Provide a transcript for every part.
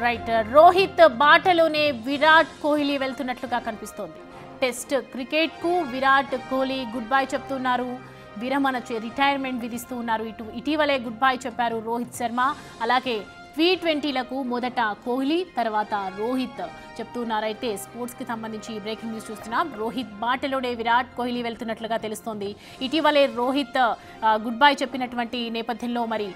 Right, Rohit బాటలోనే విరాట్ కోహ్లీ వెళ్తున్నట్లుగా కనిపిస్తోంది. Test cricket కు విరాట్ కోహ్లీ గుడ్ బై చెప్తున్నారు. విరమణ రిటైర్మెంట్ విధిస్తూ ఉన్నారు. ఇటీవలే గుడ్ బై చెప్పారు రోహిత్ శర్మ. అలాగే T20లకు మొదట కోహ్లీ, తర్వాత రోహిత్ చెప్తున్నారు. అయితే స్పోర్ట్స్ కి సంబంధించి బ్రేకింగ్ న్యూస్ చూస్తున్నాం. రోహిత్ బాటలోనే విరాట్ కోహ్లీ వెళ్తున్నట్లుగా తెలుస్తోంది. ఇటీవలే రోహిత్ గుడ్ బై చెప్పినటువంటి నేపథ్యంలో మరి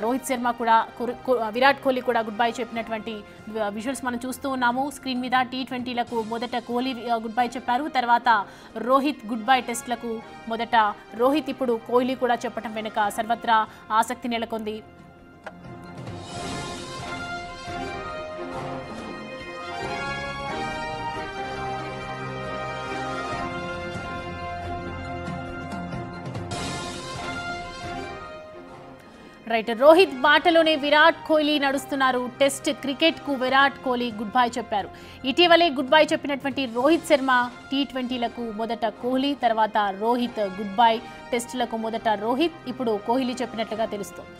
రోహిత్ శర్మ కూడా విరాట్ కోహ్లీ కూడా గుడ్ బై చెప్పినటువంటి విజువల్స్ మనం చూస్తూ ఉన్నాము స్క్రీన్ మీద. T20లకు మొదట కోహ్లీ గుడ్ బై చెప్పారు. తర్వాత రోహిత్ గుడ్ బై టెస్ట్లకు మొదట రోహిత్, ఇప్పుడు కోహ్లీ కూడా చెప్పడం వెనుక సర్వత్రా ఆసక్తి నెలకొంది. రైట్, రోహిత్ బాటలోనే విరాట్ కోహ్లీ నడుస్తున్నారు. టెస్ట్ క్రికెట్ కు విరాట్ కోహ్లీ గుడ్ బై చెప్పారు. ఇటీవలే గుడ్ బై చెప్పినటువంటి రోహిత్ శర్మ T20లకు మొదట కోహ్లీ, తర్వాత రోహిత్ గుడ్ బై. టెస్టులకు మొదట రోహిత్, ఇప్పుడు కోహ్లీ చెప్పినట్లుగా తెలుస్తోంది.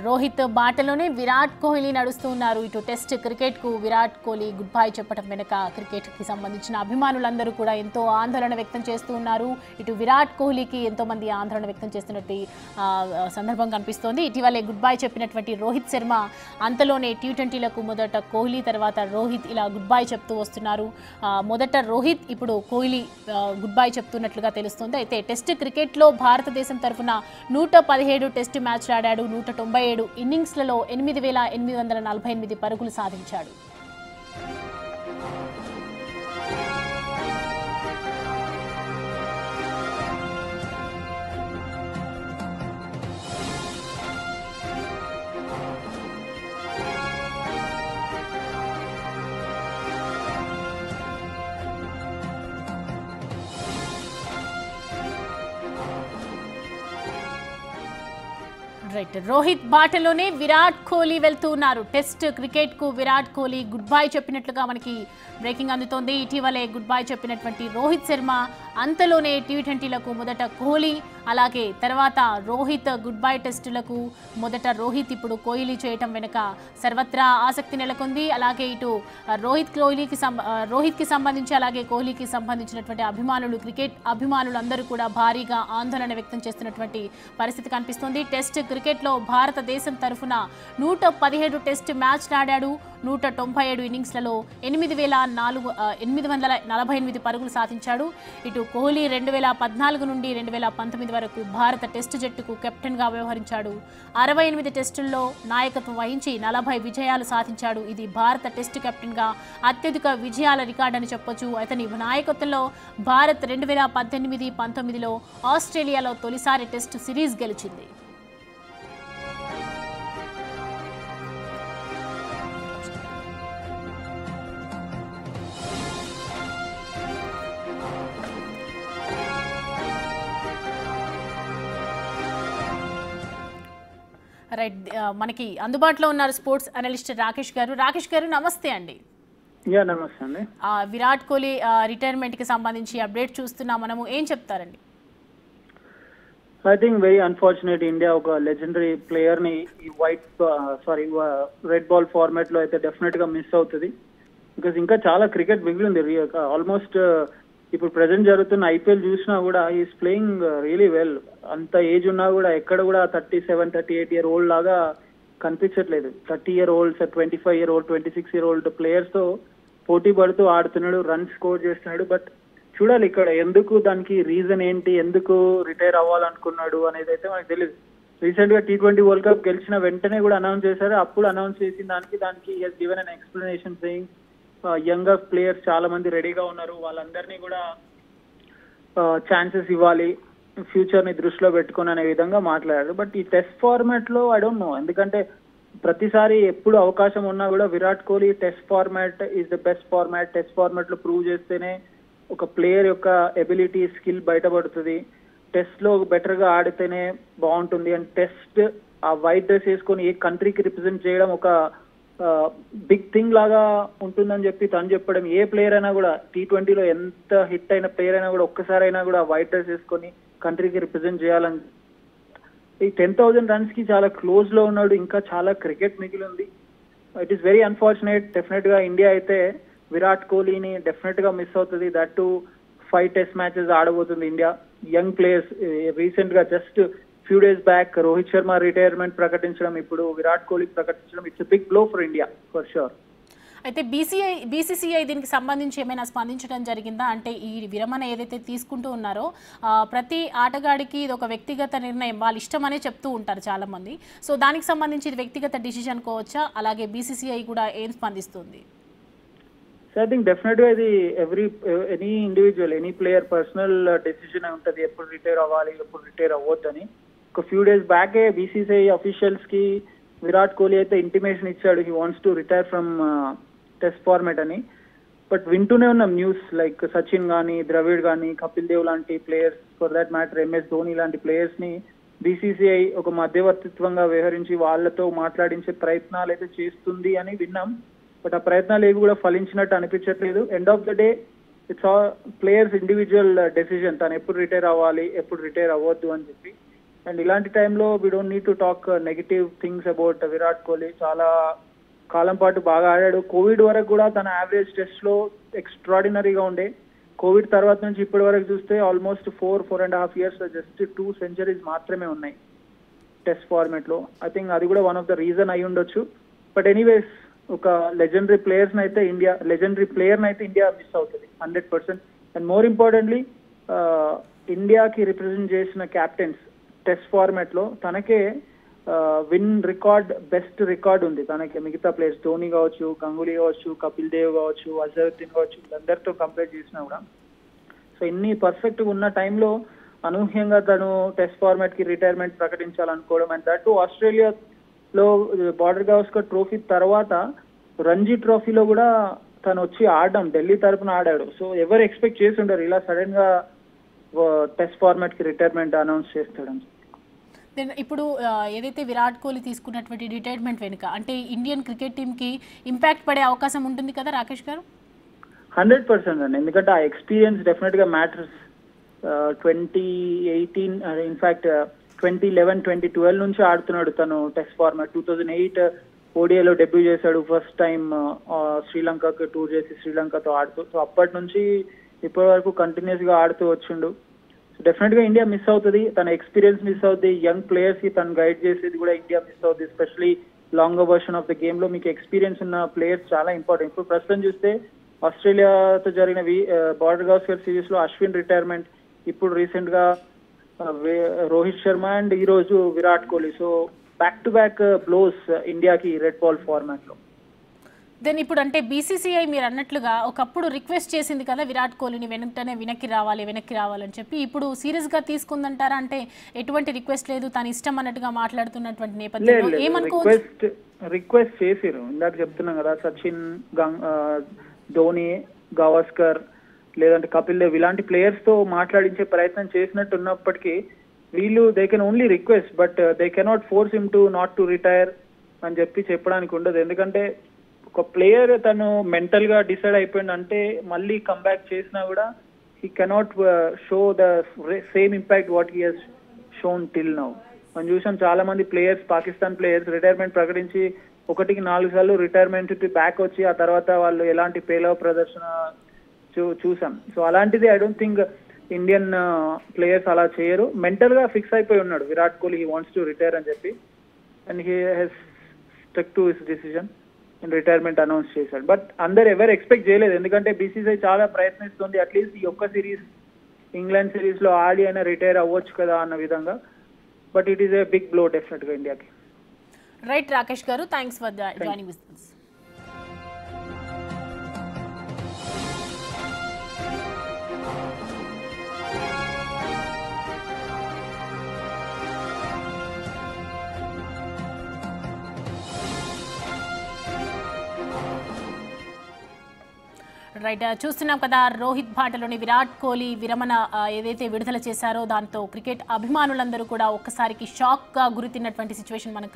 రోహిత్ బాటలోనే విరాట్ కోహ్లీ నడుస్తూ ఉన్నారు. ఇటు టెస్ట్ క్రికెట్ కు విరాట్ కోహ్లీ గుడ్ బై చెప్పడం వెనుక క్రికెట్ కి సంబంధించిన అభిమానులందరూ కూడా ఎంతో ఆందోళన వ్యక్తం చేస్తూ ఉన్నారు. ఇటు విరాట్ కోహ్లీకి ఎంతో మంది ఆందోళన వ్యక్తం చేస్తున్నట్టు సందర్భం కనిపిస్తోంది. ఇటీవలే గుడ్ బై చెప్పినటువంటి రోహిత్ శర్మ అంతలోనే T20లకు మొదట కోహ్లీ, తర్వాత రోహిత్ ఇలా గుడ్ బై చెప్తూ వస్తున్నారు. మొదట రోహిత్, ఇప్పుడు కోహ్లీ గుడ్ బై చెప్తున్నట్లుగా తెలుస్తోంది. అయితే టెస్ట్ క్రికెట్లో భారతదేశం తరఫున 117 టెస్ట్ మ్యాచ్లు ఆడాడు. 197 ఇన్నింగ్స్లలో 8,848 పరుగులు సాధించాడు. రైట్, రోహిత్ బాటలోనే విరాట్ కోహ్లీ వెళ్తూ ఉన్నారు. టెస్ట్ క్రికెట్ కు విరాట్ కోహ్లీ గుడ్ బై చెప్పినట్లుగా మనకి బ్రేకింగ్ అందుతోంది. ఇటీవలే గుడ్ బై చెప్పినటువంటి రోహిత్ శర్మ అంతలోనే T20లకు మొదట కోహ్లీ, అలాగే తర్వాత రోహిత్ గుడ్ బై. టెస్టులకు మొదట రోహిత్, ఇప్పుడు కోహ్లీ చేయటం వెనుక సర్వత్రా ఆసక్తి నెలకొంది. అలాగే ఇటు రోహిత్కి సంబంధించి అలాగే కోహ్లీకి సంబంధించినటువంటి అభిమానులు, క్రికెట్ అభిమానులు అందరూ కూడా భారీగా ఆందోళన వ్యక్తం చేస్తున్నటువంటి పరిస్థితి కనిపిస్తోంది. టెస్ట్ క్రికెట్లో భారతదేశం తరఫున 117 టెస్ట్ మ్యాచ్లు ఆడాడు. 197 ఇన్నింగ్స్లలో 8,848 పరుగులు సాధించాడు. ఇటు కోహ్లీ 2014 నుండి 2019 వరకు భారత టెస్టు జట్టుకు కెప్టెన్గా వ్యవహరించాడు. 68 టెస్టుల్లో నాయకత్వం వహించి 40 విజయాలు సాధించాడు. ఇది భారత టెస్టు కెప్టెన్గా అత్యధిక విజయాల రికార్డు అని చెప్పొచ్చు. అతని నాయకత్వంలో భారత్ 2018-19లో ఆస్ట్రేలియాలో తొలిసారి టెస్టు సిరీస్ గెలిచింది. రైట్, మనకి అందుబాటులో ఉన్నారు స్పోర్ట్స్ అనలిస్ట్ రాకేష్ గారు. రాకేష్ గారు నమస్తే అండి. నమస్తే అండి. విరాట్ కోహ్లీ రిటైర్మెంట్ కి సంబంధించి అప్డేట్ చూస్తున్నాం మనము, ఏం చెప్తారండి? I think very unfortunate. India ఒక లెజెండరీ ప్లేయర్ ని ఈ రెడ్ బాల్ ఫార్మాట్ లో అయితే డెఫినెట్ గా మిస్ అవుతుంది. బికాస్ ఇంకా చాలా క్రికెట్ మిగిలింది. ఆల్మోస్ట్ ఇప్పుడు ప్రెసెంట్ జరుగుతున్న IPL చూసినా కూడా ఈస్ ప్లేయింగ్ రియలీ వెల్. అంత ఏజ్ ఉన్నా కూడా ఎక్కడ కూడా 37-38 ఇయర్ ఓల్డ్ లాగా కనిపించట్లేదు. 30 year ఓల్డ్స్, 25 year old, 26 year old players తో పోటీ పడుతూ ఆడుతున్నాడు, రన్స్ స్కోర్ చేస్తున్నాడు. బట్ చూడాలి ఇక్కడ ఎందుకు, దానికి రీజన్ ఏంటి, ఎందుకు రిటైర్ అవ్వాలనుకున్నాడు అనేది అయితే మనకు తెలియదు. రీసెంట్ గా T20 వరల్డ్ కప్ గెలిచిన వెంటనే కూడా అనౌన్స్ చేశారు. అప్పుడు అనౌన్స్ చేసిన దానికి given an explanation saying younger players చాలా మంది రెడీగా ఉన్నారు, వాళ్ళందరినీ కూడా ఛాన్సెస్ ఇవ్వాలి, ఫ్యూచర్ ని దృష్టిలో పెట్టుకుని అనే విధంగా మాట్లాడారు. బట్ ఈ టెస్ట్ ఫార్మాట్ లో ఐ డోంట్ నో, ఎందుకంటే ప్రతిసారి ఎప్పుడు అవకాశం ఉన్నా కూడా Virat Kohli test format is the best format, test format లో ప్రూవ్ చేస్తేనే ఒక ప్లేయర్ యొక్క ఎబిలిటీ స్కిల్ బయటపడుతుంది. టెస్ట్ లో బెటర్ గా ఆడితేనే బాగుంటుంది అండ్ టెస్ట్ ఆ వైట్ డ్రెస్ వేసుకొని ఏ కంట్రీకి రిప్రజెంట్ చేయడం ఒక బిగ్ థింగ్ లాగా ఉంటుందని చెప్పి తను చెప్పడం. ఏ ప్లేయర్ అయినా కూడా T20లో ఎంత హిట్ అయిన ప్లేయర్ అయినా కూడా ఒక్కసారైనా కూడా వైట్ డ్రెస్ వేసుకొని కంట్రీకి రిప్రజెంట్ చేయాలని. ఈ 10,000 రన్స్ కి చాలా క్లోజ్ లో ఉన్నాడు. ఇంకా చాలా క్రికెట్ మిగిలి ఉంది. It is very unfortunate. Definite గా ఇండియా అయితే విరాట్ కోహ్లీని డెఫినెట్ గా మిస్ అవుతుంది. దట్ టు 5 టెస్ట్ మ్యాచెస్ ఆడబోతుంది ఇండియా. యంగ్ ప్లేయర్స్ రీసెంట్ గా just few days back Rohit Sharma retirement ప్రకటించడం, ఇప్పుడు విరాట్ కోహ్లీ ప్రకటించడం, it's big blow for India for sure. అయితే బీసీసీఐ దీనికి సంబంధించి ఏమైనా స్పందించడం జరిగిందా? అంటే ఈ విరమణ ఏదైతే తీసుకుంటూ ఉన్నారో ప్రతి ఆటగాడికి ఇది ఒక వ్యక్తిగత నిర్ణయం, వాళ్ళ ఇష్టమనే చెప్తూ ఉంటారు చాలామంది. సో దానికి సంబంధించి ఇది వ్యక్తిగత డిసిజన్ కోవచ్చా? అలాగే బీసీసీఐ కూడా ఏం స్పందిస్తుంది? సో ఐ థింక్ డెఫినెట్ గా ఇది any individual any player personal decision ఉంటుంది ఎప్పుడు రిటైర్ అవ్వాలి ఎప్పుడు రిటైర్ అవ్వద్దని. ఒక ఫ్యూ డేస్ బ్యాకే బీసీసీఐ అఫీషియల్స్ కి విరాట్ కోహ్లీ అయితే ఇంటిమేషన్ ఇచ్చాడు he wants to retire from test format అని. బట్ వింటూనే ఉన్నాం న్యూస్ లైక్ సచిన్ కానీ, ద్రవిడ్ కానీ, కపిల్ దేవ్ లాంటి players, for that matter MS Dhoni లాంటి ప్లేయర్స్ ని బీసీసీఐ ఒక మధ్యవర్తిత్వంగా వ్యవహరించి వాళ్ళతో మాట్లాడించే ప్రయత్నాలు అయితే చేస్తుంది అని విన్నాం. బట్ ఆ ప్రయత్నాలు ఏవి కూడా ఫలించినట్టు అనిపించట్లేదు. End of the day it's all players individual decision, తను ఎప్పుడు రిటైర్ అవ్వాలి ఎప్పుడు రిటైర్ అవ్వద్దు అని చెప్పి. అండ్ ఇలాంటి టైంలో we don't need to talk negative things about Virat Kohli. చాలా కాలం పాటు బాగా ఆడాడు. కోవిడ్ వరకు కూడా తన యావరేజ్ టెస్ట్ లో ఎక్స్ట్రాడినరీగా ఉండే. కోవిడ్ తర్వాత నుంచి ఇప్పటి వరకు చూస్తే ఆల్మోస్ట్ 4.5 years జస్ట్ 2 centuries మాత్రమే ఉన్నాయి టెస్ట్ ఫార్మేట్ లో. ఐ థింక్ అది కూడా వన్ ఆఫ్ ద రీజన్ అయి ఉండొచ్చు. బట్ ఎనీవేస్ ఒక లెజెండరీ ప్లేయర్ నైతే ఇండియా మిస్ అవుతుంది 100%. అండ్ మోర్ ఇంపార్టెంట్లీ ఇండియాకి రిప్రజెంట్ చేసిన క్యాప్టెన్స్ టెస్ట్ ఫార్మాట్ లో తనకే విన్ రికార్డ్, బెస్ట్ రికార్డ్ ఉంది తనకి. మిగతా ప్లేయర్స్ ధోని కావచ్చు, గంగూలీ కావచ్చు, కపిల్ దేవ్ కావచ్చు, అజరుద్దీన్ కావచ్చు, వీళ్ళందరితో కంపేర్ చేసినా కూడా. సో ఇన్ని పర్ఫెక్ట్ ఉన్న టైంలో అనూహ్యంగా తను టెస్ట్ ఫార్మాట్ కి రిటైర్మెంట్ ప్రకటించాలనుకోవడం. అండ్ దట్ ఆస్ట్రేలియాలో బార్డర్ గవాస్కర్ ట్రోఫీ తర్వాత రంజీ ట్రోఫీలో కూడా తను వచ్చి ఆడడం, ఢిల్లీ తరపున ఆడాడు. సో ఎవరు ఎక్స్పెక్ట్ చేసి ఉండరు ఇలా సడన్ గా టెస్ట్ ఫార్మాట్ కి రిటైర్మెంట్ అనౌన్స్ చేస్తాడని. ఇప్పుడు ఏదైతే విరాట్ కోహ్లీ తీసుకున్నటువంటి రిటైర్మెంట్ వెనుక అంటే ఇండియన్ క్రికెట్ టీమ్కి ఇంపాక్ట్ పడే అవకాశం ఉంటుంది కదా రాకేష్ గారు? 100% అండి. ఎందుకంటే ఆ ఎక్స్పీరియన్స్ డెఫినెట్ గా మ్యాటర్స్. 2018 ఇన్ఫాక్ట్ 2011, 2012 నుంచి ఆడుతున్నాడు తను టెస్ట్ ఫార్మాట్. 2008 ఓడిఐలో డెబ్యూ చేశాడు ఫస్ట్ టైం శ్రీలంకకు టూర్ చేసి శ్రీలంకతో ఆడుతూ. సో అప్పటి నుంచి ఇప్పటి వరకు కంటిన్యూస్ గా ఆడుతూ వచ్చిండు. డెఫినెట్ గా ఇండియా మిస్ అవుతుంది, తన ఎక్స్పీరియన్స్ మిస్ అవుతుంది, యంగ్ ప్లేయర్స్ కి తను గైడ్ చేసేది కూడా ఇండియా మిస్ అవుతుంది. Especially longer version of the game లో మీకు ఎక్స్పీరియన్స్ ఉన్న ప్లేయర్స్ చాలా ఇంపార్టెంట్. ఇప్పుడు ప్రస్తుతం చూస్తే ఆస్ట్రేలియాతో జరిగిన బార్డర్ గవాస్కర్ సిరీస్ లో అశ్విన్ రిటైర్మెంట్, ఇప్పుడు రీసెంట్ గా రోహిత్ శర్మ అండ్ ఈ రోజు Virat Kohli. So back to back blows ఇండియాకి రెడ్ బాల్ ఫార్మాట్ లో. దెన్ ఇప్పుడు అంటే బీసీసీఐ మీరు అన్నట్లుగా ఒకప్పుడు రిక్వెస్ట్ చేసింది కదా విరాట్ కోహ్లీని వెంటనే వెనక్కి రావాలని చెప్పి, ఇప్పుడు సీరియస్ గా తీసుకుందంటారా? అంటే ఎటువంటి రిక్వెస్ట్ లేదు, తన ఇష్టం అన్నట్టుగా మాట్లాడుతున్నటువంటి నేపథ్యంలో ఏమనుకోవచ్చు? రిక్వెస్ట్ చేసిరు, ఇందాక చెప్తున్నాం కదా, సచిన్, ధోని, గవాస్కర్ లేదంటే కపిల్ దేవ్ ఇలాంటి ప్లేయర్స్ తో మాట్లాడించే ప్రయత్నం చేసినట్టు ఉన్నప్పటికీ వీళ్ళు they can only request, but they cannot force him to not to retire అని చెప్పి చెప్పడానికి ఉండదు. ఎందుకంటే ఒక ప్లేయర్ తను మెంటల్ గా డిసైడ్ అయిపోయిందంటే మళ్ళీ కంబ్యాక్ చేసినా కూడా he cannot show the same impact what he has shown till now. మనం చూసాం చాలా మంది ప్లేయర్స్, పాకిస్తాన్ ప్లేయర్స్ రిటైర్మెంట్ ప్రకటించి 1-4 సార్లు రిటైర్మెంట్ బ్యాక్ వచ్చి ఆ తర్వాత వాళ్ళు ఎలాంటి పేలవ ప్రదర్శన చూసాం. సో అలాంటిది I don't think Indian players అలా చేయరు. మెంటల్ గా ఫిక్స్ అయిపోయి ఉన్నాడు Virat Kohli, he wants to retire అని చెప్పి. And he has stuck to his decision and retirement announce చేశాడు. బట్ అందరు ఎవరు ఎక్స్పెక్ట్ చేయలేదు, ఎందుకంటే బీసీసీఐ చాలా ప్రయత్నిస్తుంది అట్లీస్ట్ ఈ ఒక్క సిరీస్, ఇంగ్లాండ్ సిరీస్ లో ఆడి అయినా రిటైర్ అవ్వచ్చు కదా అన్న విధంగా. But it is a big blow definite గా ఇండియాకి. రైట్ రాకేష్ గారు, thanks for joining with us. Right, చూస్తున్నాం కదా రోహిత్ బాటలోని విరాట్ కోహ్లీ విరమణ ఏదైతే విడుదల చేశారో దాంతో క్రికెట్ అభిమానులందరూ కూడా ఒక్కసారికి షాక్గా గురితిన్నటువంటి సిచ్యువేషన్ మనకు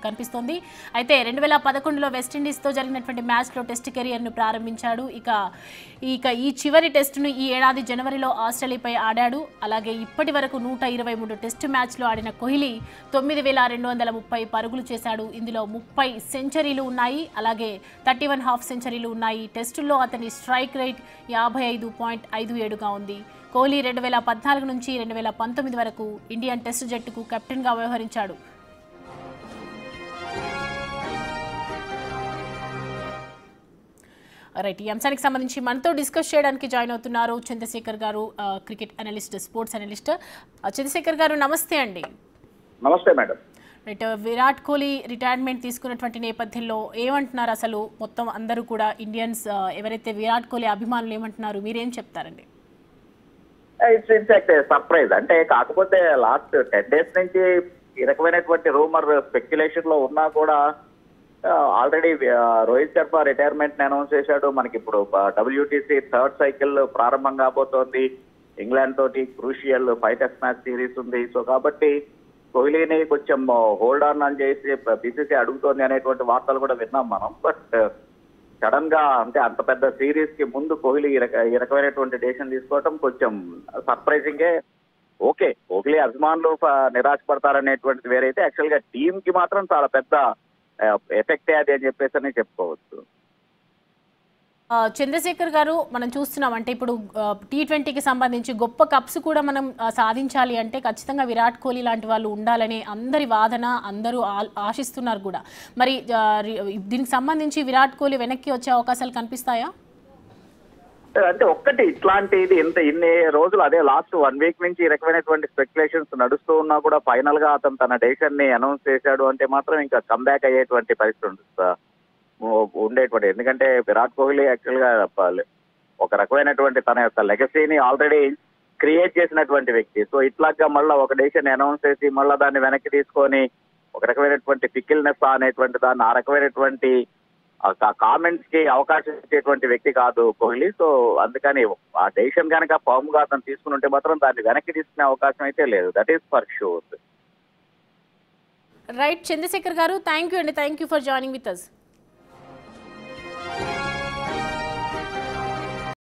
కనిపిస్తోంది. అయితే 2011లో వెస్టిండీస్తో జరిగినటువంటి మ్యాచ్లో టెస్ట్ కెరియర్ను ప్రారంభించాడు. ఇక ఈ చివరి టెస్టును ఈ ఏడాది జనవరిలో ఆస్ట్రేలియాపై ఆడాడు. అలాగే ఇప్పటి వరకు 123 టెస్టు మ్యాచ్లు ఆడిన కోహ్లీ 9230 పరుగులు చేశాడు. ఇందులో 30 సెంచరీలు ఉన్నాయి, అలాగే 31 హాఫ్ సెంచరీలు ఉన్నాయి. టెస్టుల్లో అతని స్ట్రైక్ రేట్ 55.57గా ఉంది. కోహ్లీ 2014 నుంచి 2019 వరకు ఇండియన్ టెస్ట్ జట్టుకు కెప్టెన్గా వ్యవహరించాడు. రైట్, ఈ అంశానికి సంబంధించి మనతో డిస్కస్ చేయడానికి జాయిన్ అవుతున్నారు చంద్రశేఖర్ గారు, cricket analyst, sports analyst. Chandrashekar గారు నమస్తే అండి. నమస్తే madam. Right, Virat Kohli retirement తీసుకున్నటువంటి నేపథ్యంలో ఏమంటున్నారు అసలు మొత్తం అందరూ కూడా ఇండియన్స్ ఎవరైతే విరాట్ కోహ్లీ అభిమానులు ఏమంటున్నారు, మీరేం చెప్తారండి? It's in fact surprise. అంటే కాకపోతే లాస్ట్ 10 days నుంచి ఈ రకమైనటువంటి రూమర్ స్పెక్యులేషన్ లో ఉన్నా కూడా already Rohit Sharma retirement announce చేశాడు. మనకి ఇప్పుడు WTC 3rd సైకిల్ ప్రారంభం కాబోతోంది. ఇంగ్లాండ్ తోటి క్రూషియల్ 5 టెస్ట్ మ్యాచ్ సిరీస్ ఉంది. సో కాబట్టి కోహ్లీని కొంచెం హోల్డ్ ఆన్ అని చేసి BCCI అడుగుతోంది అనేటువంటి వార్తలు కూడా విన్నాం మనం. బట్ సడన్ గా అంటే అంత పెద్ద సిరీస్ కి ముందు కోహ్లీ ఈ రకమైనటువంటి డెసిషన్ తీసుకోవడం కొంచెం సర్ప్రైజింగే. ఓకే, కోహ్లీ అభిమానులు నిరాశపడతారనేటువంటిది వేరైతే యాక్చువల్ గా టీమ్ కి మాత్రం చాలా పెద్ద ఎఫెక్టే అది అని చెప్పేసి చెప్పుకోవచ్చు. చంద్రశేఖర్ గారు, మనం చూస్తున్నాం అంటే ఇప్పుడు T20కి సంబంధించి గొప్ప కప్స్ కూడా మనం సాధించాలి అంటే ఖచ్చితంగా విరాట్ కోహ్లీ లాంటి వాళ్ళు ఉండాలని అందరి వాదన, అందరూ ఆశిస్తున్నారు కూడా. మరి దీనికి సంబంధించి విరాట్ కోహ్లీ వెనక్కి వచ్చే అవకాశాలు కనిపిస్తాయా? అంటే ఒక్కటి ఇట్లాంటిది ఇన్ని రోజులు అదే లాస్ట్ 1 week నుంచి ఈ రకమైనటువంటి స్పెక్యులేషన్స్ నడుస్తూ ఉన్నా కూడా ఫైనల్ గా అతను తన డెసిషన్ ని అనౌన్స్ చేశాడు అంటే మాత్రం ఇంకా కమ్బ్యాక్ అయ్యేటువంటి పరిస్థితి ఉండేటువంటి. ఎందుకంటే విరాట్ కోహ్లీ యాక్చువల్ గా ఒక రకమైనటువంటి తన యొక్క లెగసీని ఆల్రెడీ క్రియేట్ చేసినటువంటి వ్యక్తి. సో ఇట్లాగా మళ్ళీ ఒక డెసిషన్ అనౌన్స్ చేసి మళ్ళీ దాన్ని వెనక్కి తీసుకొని ఒక రకమైనటువంటి పికిల్నెస్ అనేటువంటి దాన్ని ఆ రకమైనటువంటి కామెంట్స్ కి అవకాశం ఇచ్చేటువంటి వ్యక్తి కాదు కోహ్లీ. సో అందుకని ఆ డెసిషన్ కనుక ఫర్మ్ గా అతను తీసుకుని ఉంటే మాత్రం దాన్ని వెనక్కి తీసుకునే అవకాశం అయితే లేదు. That is for sure. Right, Chandrashekar గారు, థ్యాంక్ యూ అండి. Thank you for joining with us.